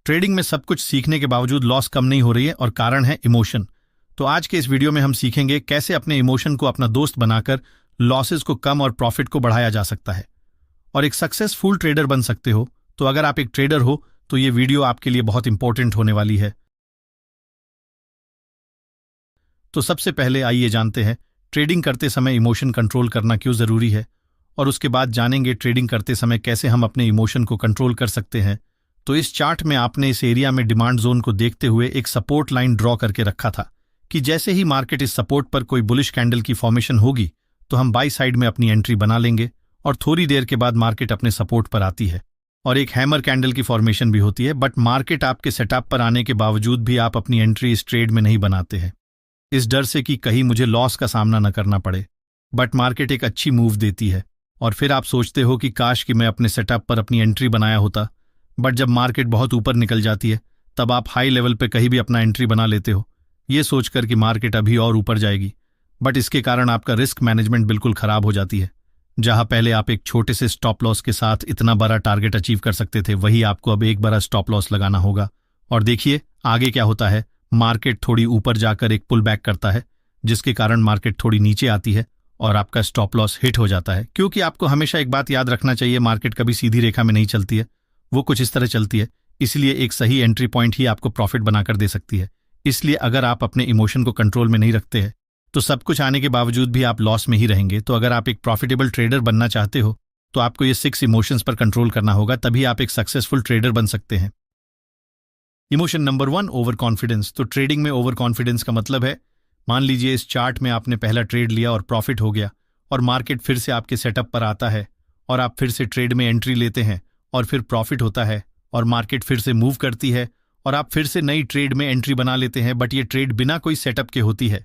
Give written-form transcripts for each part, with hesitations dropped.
Trading में सब कुछ सीखने के बावजूद लॉस कम नहीं हो रही है और कारण है इमोशन। तो आज के इस वीडियो में हम सीखेंगे कैसे अपने इमोशन को अपना दोस्त बनाकर लॉसेस को कम और प्रॉफिट को बढ़ाया जा सकता है और एक सक्सेसफुल ट्रेडर बन सकते हो। तो अगर आप एक ट्रेडर हो तो ये वीडियो आपके लिए बहुत इंपॉर्टेंट होने वाली है। तो सबसे पहले आइए जानते हैं ट्रेडिंग करते समय इमोशन कंट्रोल करना क्यों जरूरी है, और उसके बाद जानेंगे ट्रेडिंग करते समय कैसे हम अपने इमोशन को कंट्रोल कर सकते हैं। तो इस चार्ट में आपने इस एरिया में डिमांड जोन को देखते हुए एक सपोर्ट लाइन ड्रॉ करके रखा था कि जैसे ही मार्केट इस सपोर्ट पर कोई बुलिश कैंडल की फॉर्मेशन होगी तो हम बाई साइड में अपनी एंट्री बना लेंगे और थोड़ी देर के बाद मार्केट अपने सपोर्ट पर आती है और एक हैमर कैंडल की फॉर्मेशन भी होती है। बट मार्केट आपके सेटअप पर आने के बावजूद भी आप अपनी एंट्री इस ट्रेड में नहीं बनाते हैं, इस डर से कि कहीं मुझे लॉस का सामना न करना पड़े। बट मार्केट एक अच्छी मूव देती है और फिर आप सोचते हो कि काश कि मैं अपने सेटअप पर अपनी एंट्री बनाया होता। बट जब मार्केट बहुत ऊपर निकल जाती है तब आप हाई लेवल पे कहीं भी अपना एंट्री बना लेते हो, ये सोचकर कि मार्केट अभी और ऊपर जाएगी। बट इसके कारण आपका रिस्क मैनेजमेंट बिल्कुल खराब हो जाती है। जहां पहले आप एक छोटे से स्टॉप लॉस के साथ इतना बड़ा टारगेट अचीव कर सकते थे, वही आपको अब एक बड़ा स्टॉप लॉस लगाना होगा। और देखिए आगे क्या होता है, मार्केट थोड़ी ऊपर जाकर एक पुल बैक करता है जिसके कारण मार्केट थोड़ी नीचे आती है और आपका स्टॉप लॉस हिट हो जाता है। क्योंकि आपको हमेशा एक बात याद रखना चाहिए, मार्केट कभी सीधी रेखा में नहीं चलती है, वो कुछ इस तरह चलती है। इसलिए एक सही एंट्री पॉइंट ही आपको प्रॉफिट बनाकर दे सकती है। इसलिए अगर आप अपने इमोशन को कंट्रोल में नहीं रखते हैं तो सब कुछ आने के बावजूद भी आप लॉस में ही रहेंगे। तो अगर आप एक प्रॉफिटेबल ट्रेडर बनना चाहते हो तो आपको ये 6 इमोशंस पर कंट्रोल करना होगा, तभी आप एक सक्सेसफुल ट्रेडर बन सकते हैं। Emotion number 1, over confidence. तो ट्रेडिंग में ओवर कॉन्फिडेंस का मतलब है, मान लीजिए इस चार्ट में आपने पहला ट्रेड लिया और प्रॉफिट हो गया और मार्केट फिर से आपके सेटअप पर आता है और आप फिर से ट्रेड में एंट्री लेते हैं और फिर प्रॉफिट होता है और मार्केट फिर से मूव करती है और आप फिर से नई ट्रेड में एंट्री बना लेते हैं। बट ये ट्रेड बिना कोई सेटअप के होती है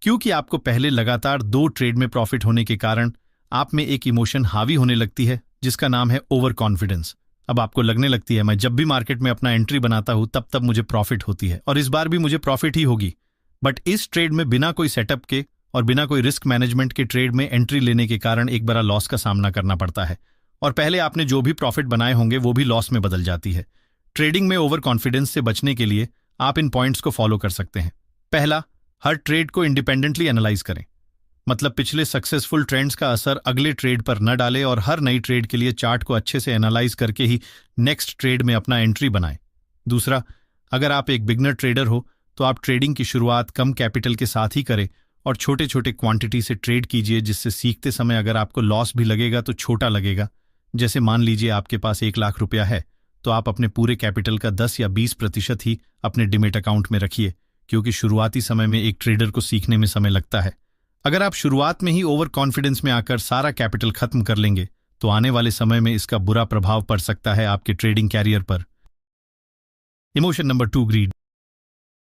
क्योंकि आपको पहले लगातार 2 ट्रेड में प्रॉफिट होने के कारण आप में एक इमोशन हावी होने लगती है जिसका नाम है ओवर कॉन्फिडेंस। अब आपको लगने लगती है मैं जब भी मार्केट में अपना एंट्री बनाता हूं तब मुझे प्रॉफिट होती है और इस बार भी मुझे प्रॉफिट ही होगी। बट इस ट्रेड में बिना कोई सेटअप के और बिना कोई रिस्क मैनेजमेंट के ट्रेड में एंट्री लेने के कारण एक बड़ा लॉस का सामना करना पड़ता है और पहले आपने जो भी प्रॉफिट बनाए होंगे वो भी लॉस में बदल जाती है। ट्रेडिंग में ओवर कॉन्फिडेंस से बचने के लिए आप इन पॉइंट्स को फॉलो कर सकते हैं। पहला, हर ट्रेड को इंडिपेंडेंटली एनालाइज करें, मतलब पिछले सक्सेसफुल ट्रेंड्स का असर अगले ट्रेड पर न डालें और हर नई ट्रेड के लिए चार्ट को अच्छे से एनालाइज करके ही नेक्स्ट ट्रेड में अपना एंट्री बनाएं। दूसरा, अगर आप एक बिगनर ट्रेडर हो तो आप ट्रेडिंग की शुरुआत कम कैपिटल के साथ ही करें और छोटे छोटे क्वांटिटी से ट्रेड कीजिए, जिससे सीखते समय अगर आपको लॉस भी लगेगा तो छोटा लगेगा। जैसे मान लीजिए आपके पास 1 लाख रुपया है तो आप अपने पूरे कैपिटल का 10 या 20% ही अपने डिमेट अकाउंट में रखिए, क्योंकि शुरुआती समय में एक ट्रेडर को सीखने में समय लगता है। अगर आप शुरुआत में ही ओवर कॉन्फिडेंस में आकर सारा कैपिटल खत्म कर लेंगे तो आने वाले समय में इसका बुरा प्रभाव पड़ सकता है आपके ट्रेडिंग कैरियर पर। Emotion number 2, greed.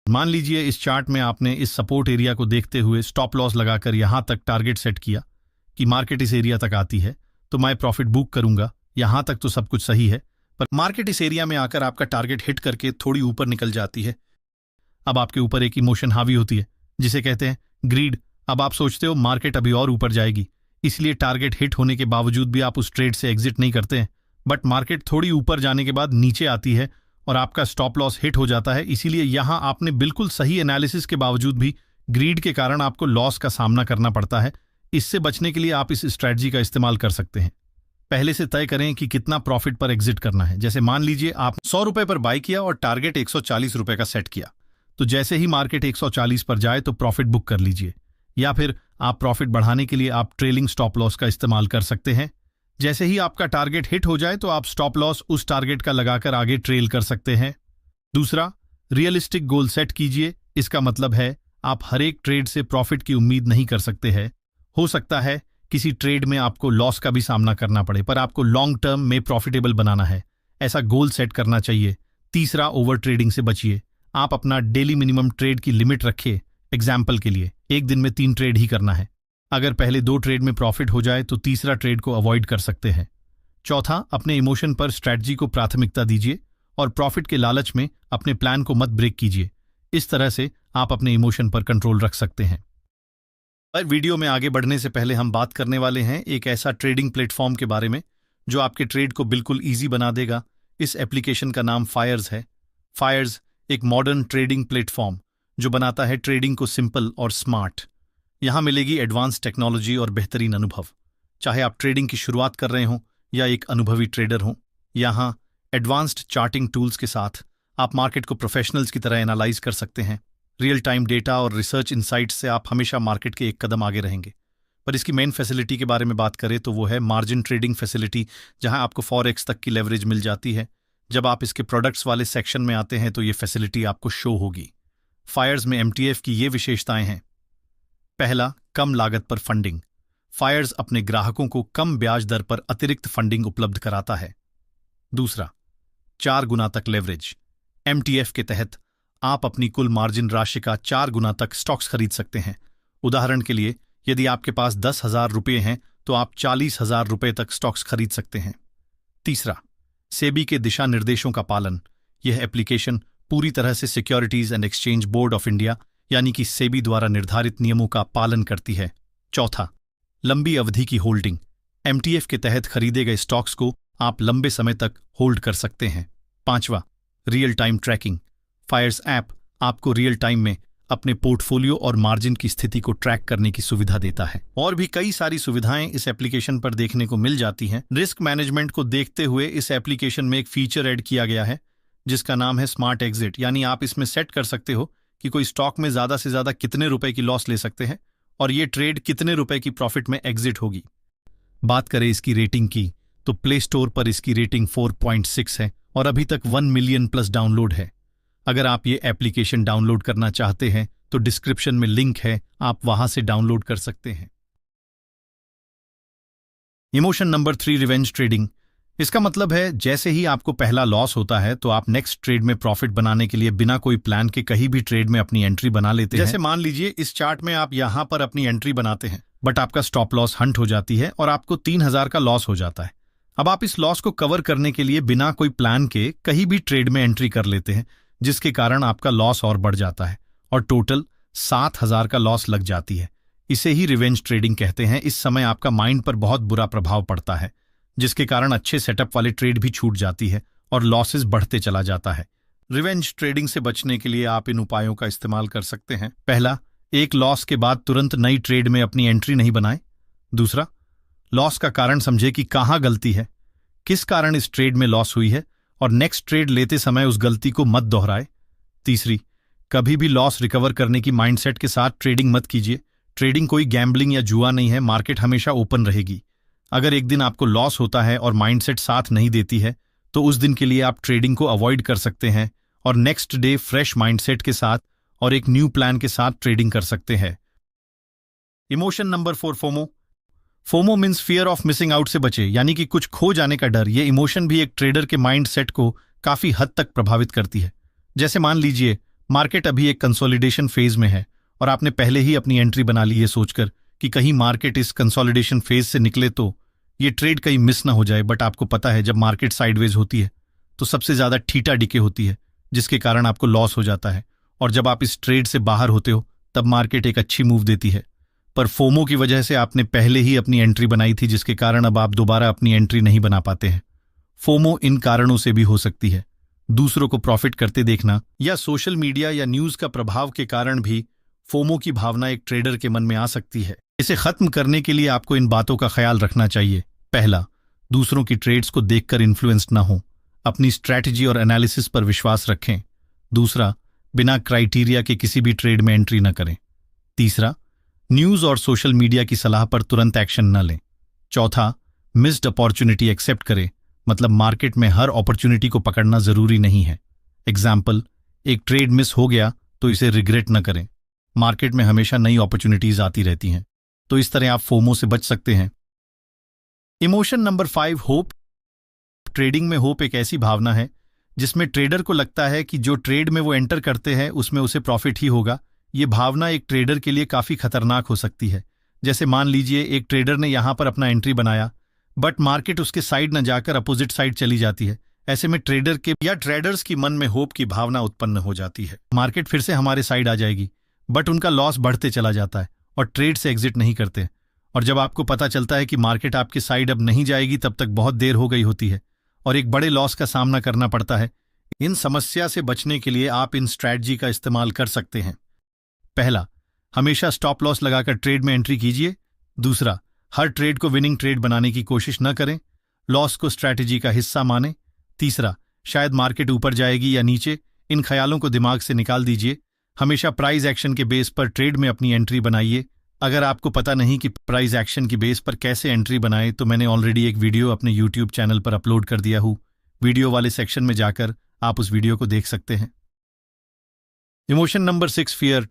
मान लीजिए इस चार्ट में आपने इस सपोर्ट एरिया को देखते हुए स्टॉप लॉस लगाकर यहां तक टारगेट सेट किया कि मार्केट इस एरिया तक आती है तो मैं प्रॉफिट बुक करूंगा। यहां तक तो सब कुछ सही है, पर मार्केट इस एरिया में आकर आपका टारगेट हिट करके थोड़ी ऊपर निकल जाती है। अब आपके ऊपर एक इमोशन हावी होती है जिसे कहते हैं ग्रीड। अब आप सोचते हो मार्केट अभी और ऊपर जाएगी, इसलिए टारगेट हिट होने के बावजूद भी आप उस ट्रेड से एग्जिट नहीं करते हैं। बट मार्केट थोड़ी ऊपर जाने के बाद नीचे आती है और आपका स्टॉप लॉस हिट हो जाता है। इसीलिए यहां आपने बिल्कुल सही एनालिसिस के बावजूद भी ग्रीड के कारण आपको लॉस का सामना करना पड़ता है। इससे बचने के लिए आप इस स्ट्रैटेजी का इस्तेमाल कर सकते हैं। पहले से तय करें कि कितना प्रॉफिट पर एग्जिट करना है। जैसे मान लीजिए आप 100 रुपए पर बाई किया और टारगेट 140 रुपए का सेट किया, तो जैसे ही मार्केट 140 पर जाए तो प्रॉफिट बुक कर लीजिए। या फिर आप प्रॉफिट बढ़ाने के लिए आप ट्रेलिंग स्टॉप लॉस का इस्तेमाल कर सकते हैं। जैसे ही आपका टारगेट हिट हो जाए तो आप स्टॉप लॉस उस टारगेट का लगाकर आगे ट्रेल कर सकते हैं। दूसरा, रियलिस्टिक गोल सेट कीजिए। इसका मतलब है आप हर एक ट्रेड से प्रॉफिट की उम्मीद नहीं कर सकते हैं। हो सकता है किसी ट्रेड में आपको लॉस का भी सामना करना पड़े, पर आपको लॉन्ग टर्म में प्रॉफिटेबल बनाना है, ऐसा गोल सेट करना चाहिए। तीसरा, ओवर ट्रेडिंग से बचिए। आप अपना डेली मिनिमम ट्रेड की लिमिट रखिए। एग्जाम्पल के लिए एक दिन में 3 ट्रेड ही करना है। अगर पहले 2 ट्रेड में प्रॉफिट हो जाए तो तीसरा ट्रेड को अवॉइड कर सकते हैं। चौथा, अपने इमोशन पर स्ट्रैटेजी को प्राथमिकता दीजिए और प्रॉफिट के लालच में अपने प्लान को मत ब्रेक कीजिए। इस तरह से आप अपने इमोशन पर कंट्रोल रख सकते हैं। और वीडियो में आगे बढ़ने से पहले हम बात करने वाले हैं एक ऐसा ट्रेडिंग प्लेटफॉर्म के बारे में जो आपके ट्रेड को बिल्कुल ईजी बना देगा। इस एप्लीकेशन का नाम फायर्स है। फायर्स एक मॉडर्न ट्रेडिंग प्लेटफॉर्म जो बनाता है ट्रेडिंग को सिंपल और स्मार्ट। यहाँ मिलेगी एडवांस टेक्नोलॉजी और बेहतरीन अनुभव। चाहे आप ट्रेडिंग की शुरुआत कर रहे हों या एक अनुभवी ट्रेडर हों, यहाँ एडवांस्ड चार्टिंग टूल्स के साथ आप मार्केट को प्रोफेशनल्स की तरह एनालाइज कर सकते हैं। रियल टाइम डेटा और रिसर्च इनसाइट्स से आप हमेशा मार्केट के एक कदम आगे रहेंगे। पर इसकी मेन फैसिलिटी के बारे में बात करें तो वो है मार्जिन ट्रेडिंग फैसिलिटी, जहां आपको 4x तक की लेवरेज मिल जाती है। जब आप इसके प्रोडक्ट्स वाले सेक्शन में आते हैं तो ये फैसिलिटी आपको शो होगी। फायर्स में MTF की ये विशेषताएं हैं। पहला, कम लागत पर फंडिंग। फायर्स अपने ग्राहकों को कम ब्याज दर पर अतिरिक्त फंडिंग उपलब्ध कराता है। दूसरा, 4 गुना तक लेवरेज। MTF के तहत आप अपनी कुल मार्जिन राशि का 4 गुना तक स्टॉक्स खरीद सकते हैं। उदाहरण के लिए, यदि आपके पास 10,000 रुपये हैं तो आप 40,000 रुपये तक स्टॉक्स खरीद सकते हैं। तीसरा, सेबी के दिशा निर्देशों का पालन। यह एप्लीकेशन पूरी तरह से securities and exchange board of India यानी कि सेबी द्वारा निर्धारित नियमों का पालन करती है। चौथा, लंबी अवधि की होल्डिंग। MTF के तहत खरीदे गए स्टॉक्स को आप लंबे समय तक होल्ड कर सकते हैं। पांचवा, real time tracking. Fyers app आपको रियल टाइम में अपने पोर्टफोलियो और मार्जिन की स्थिति को ट्रैक करने की सुविधा देता है। और भी कई सारी सुविधाएं इस एप्लीकेशन पर देखने को मिल जाती हैं। रिस्क मैनेजमेंट को देखते हुए इस एप्लीकेशन में एक फीचर ऐड किया गया है जिसका नाम है स्मार्ट एग्जिट, यानी आप इसमें सेट कर सकते हो कि कोई स्टॉक में ज्यादा से ज्यादा कितने रुपए की लॉस ले सकते हैं और ये ट्रेड कितने रुपए की प्रॉफिट में एग्जिट होगी। बात करें इसकी रेटिंग की तो प्ले स्टोर पर इसकी रेटिंग 4.6 है और अभी तक 1 मिलियन प्लस डाउनलोड है। अगर आप ये एप्लीकेशन डाउनलोड करना चाहते हैं तो डिस्क्रिप्शन में लिंक है, आप वहां से डाउनलोड कर सकते हैं। Emotion number 3, revenge trading. इसका मतलब है जैसे ही आपको पहला लॉस होता है तो आप नेक्स्ट ट्रेड में प्रॉफिट बनाने के लिए बिना कोई प्लान के कहीं भी ट्रेड में अपनी एंट्री बना लेते हैं। जैसे मान लीजिए इस चार्ट में आप यहां पर अपनी एंट्री बनाते हैं बट आपका स्टॉप लॉस हंट हो जाती है और आपको 3,000 का लॉस हो जाता है। अब आप इस लॉस को कवर करने के लिए बिना कोई प्लान के कहीं भी ट्रेड में एंट्री कर लेते हैं, जिसके कारण आपका लॉस और बढ़ जाता है और टोटल 7,000 का लॉस लग जाती है। इसे ही रिवेंज ट्रेडिंग कहते हैं। इस समय आपका माइंड पर बहुत बुरा प्रभाव पड़ता है, जिसके कारण अच्छे सेटअप वाले ट्रेड भी छूट जाती है और लॉसेस बढ़ते चला जाता है। रिवेंज ट्रेडिंग से बचने के लिए आप इन उपायों का इस्तेमाल कर सकते हैं। पहला, एक लॉस के बाद तुरंत नई ट्रेड में अपनी एंट्री नहीं बनाएं। दूसरा, लॉस का कारण समझे कि कहां गलती है, किस कारण इस ट्रेड में लॉस हुई है और नेक्स्ट ट्रेड लेते समय उस गलती को मत दोहराए। तीसरी, कभी भी लॉस रिकवर करने की माइंडसेट के साथ ट्रेडिंग मत कीजिए। ट्रेडिंग कोई गैम्बलिंग या जुआ नहीं है, मार्केट हमेशा ओपन रहेगी। अगर एक दिन आपको लॉस होता है और माइंडसेट साथ नहीं देती है तो उस दिन के लिए आप ट्रेडिंग को अवॉइड कर सकते हैं और नेक्स्ट डे फ्रेश माइंडसेट के साथ और एक न्यू प्लान के साथ ट्रेडिंग कर सकते हैं। Emotion number 4, FOMO. FOMO means fear of missing out से बचे, यानी कि कुछ खो जाने का डर। ये इमोशन भी एक ट्रेडर के माइंड सेट को काफी हद तक प्रभावित करती है। जैसे मान लीजिए मार्केट अभी एक कंसोलिडेशन फेज में है और आपने पहले ही अपनी एंट्री बना ली है सोचकर कि कहीं मार्केट इस कंसोलिडेशन फेज से निकले तो ये ट्रेड कहीं मिस ना हो जाए। बट आपको पता है जब मार्केट साइडवेज होती है तो सबसे ज्यादा ठीटा डिके होती है, जिसके कारण आपको लॉस हो जाता है और जब आप इस ट्रेड से बाहर होते हो तब मार्केट एक अच्छी मूव देती है। पर फोमो की वजह से आपने पहले ही अपनी एंट्री बनाई थी, जिसके कारण अब आप दोबारा अपनी एंट्री नहीं बना पाते हैं। फोमो इन कारणों से भी हो सकती है। दूसरों को प्रॉफिट करते देखना या सोशल मीडिया या न्यूज का प्रभाव के कारण भी फोमो की भावना एक ट्रेडर के मन में आ सकती है। इसे खत्म करने के लिए आपको इन बातों का ख्याल रखना चाहिए। पहला, दूसरों की ट्रेड्स को देखकर इन्फ्लुएंस्ड ना हो, अपनी स्ट्रैटेजी और एनालिसिस पर विश्वास रखें। दूसरा, बिना क्राइटेरिया के किसी भी ट्रेड में एंट्री न करें। तीसरा, न्यूज और सोशल मीडिया की सलाह पर तुरंत एक्शन न लें। चौथा, मिस्ड अपॉर्चुनिटी एक्सेप्ट करें, मतलब मार्केट में हर अपॉर्चुनिटी को पकड़ना जरूरी नहीं है। एग्जाम्पल, एक ट्रेड मिस हो गया तो इसे रिग्रेट न करें। मार्केट में हमेशा नई अपॉर्चुनिटीज आती रहती हैं, तो इस तरह आप फोमो से बच सकते हैं। Emotion number 5, hope. ट्रेडिंग में होप एक ऐसी भावना है जिसमें ट्रेडर को लगता है कि जो ट्रेड में वो एंटर करते हैं उसमें उसे प्रॉफिट ही होगा। ये भावना एक ट्रेडर के लिए काफी खतरनाक हो सकती है। जैसे मान लीजिए एक ट्रेडर ने यहां पर अपना एंट्री बनाया बट मार्केट उसके साइड न जाकर अपोजिट साइड चली जाती है। ऐसे में ट्रेडर के या ट्रेडर्स की मन में होप की भावना उत्पन्न हो जाती है, मार्केट फिर से हमारे साइड आ जाएगी, बट उनका लॉस बढ़ते चला जाता है और ट्रेड से एग्जिट नहीं करते। और जब आपको पता चलता है कि मार्केट आपकी साइड अब नहीं जाएगी तब तक बहुत देर हो गई होती है और एक बड़े लॉस का सामना करना पड़ता है। इन समस्या से बचने के लिए आप इन स्ट्रैटेजी का इस्तेमाल कर सकते हैं। पहला, हमेशा स्टॉप लॉस लगाकर ट्रेड में एंट्री कीजिए। दूसरा, हर ट्रेड को विनिंग ट्रेड बनाने की कोशिश न करें, लॉस को स्ट्रैटेजी का हिस्सा मानें। तीसरा, शायद मार्केट ऊपर जाएगी या नीचे, इन ख्यालों को दिमाग से निकाल दीजिए। हमेशा प्राइस एक्शन के बेस पर ट्रेड में अपनी एंट्री बनाइए। अगर आपको पता नहीं कि प्राइस एक्शन की बेस पर कैसे एंट्री बनाएं, तो मैंने ऑलरेडी एक वीडियो अपने YouTube चैनल पर अपलोड कर दिया हूँ। वीडियो वाले सेक्शन में जाकर आप उस वीडियो को देख सकते हैं। Emotion number 6, fear.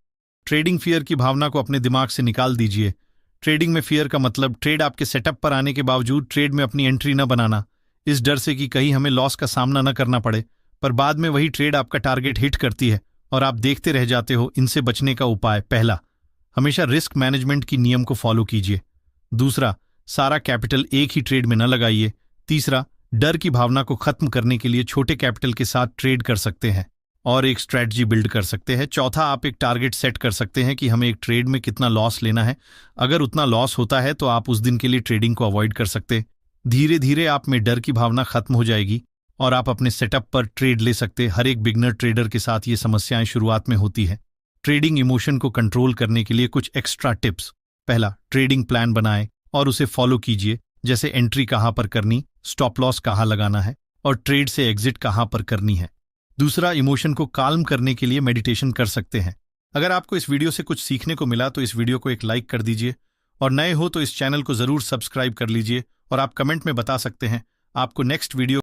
Trading fear की भावना को अपने दिमाग से निकाल दीजिए। ट्रेडिंग में फियर का मतलब ट्रेड आपके सेटअप पर आने के बावजूद ट्रेड में अपनी एंट्री न बनाना, इस डर से कि कहीं हमें लॉस का सामना न करना पड़े, पर बाद में वही ट्रेड आपका टारगेट हिट करती है और आप देखते रह जाते हो। इनसे बचने का उपाय: पहला, हमेशा रिस्क मैनेजमेंट की नियम को फॉलो कीजिए। दूसरा, सारा कैपिटल एक ही ट्रेड में न लगाइए। तीसरा, डर की भावना को खत्म करने के लिए छोटे कैपिटल के साथ ट्रेड कर सकते हैं और एक स्ट्रैटेजी बिल्ड कर सकते हैं। चौथा, आप एक टारगेट सेट कर सकते हैं कि हमें एक ट्रेड में कितना लॉस लेना है। अगर उतना लॉस होता है तो आप उस दिन के लिए ट्रेडिंग को अवॉइड कर सकते हैं। धीरे धीरे आप में डर की भावना खत्म हो जाएगी और आप अपने सेटअप पर ट्रेड ले सकते। हर एक बिगनर ट्रेडर के साथ ये समस्याएं शुरुआत में होती है। ट्रेडिंग इमोशन को कंट्रोल करने के लिए कुछ एक्स्ट्रा टिप्स: पहला, ट्रेडिंग प्लान बनाएं और उसे फॉलो कीजिए, जैसे एंट्री कहां पर करनी, स्टॉप लॉस कहां लगाना है और ट्रेड से एग्जिट कहां पर करनी है। दूसरा, इमोशन को काल्म करने के लिए मेडिटेशन कर सकते हैं। अगर आपको इस वीडियो से कुछ सीखने को मिला तो इस वीडियो को एक लाइक कर दीजिए और नए हो तो इस चैनल को जरूर सब्सक्राइब कर लीजिए और आप कमेंट में बता सकते हैं आपको नेक्स्ट वीडियो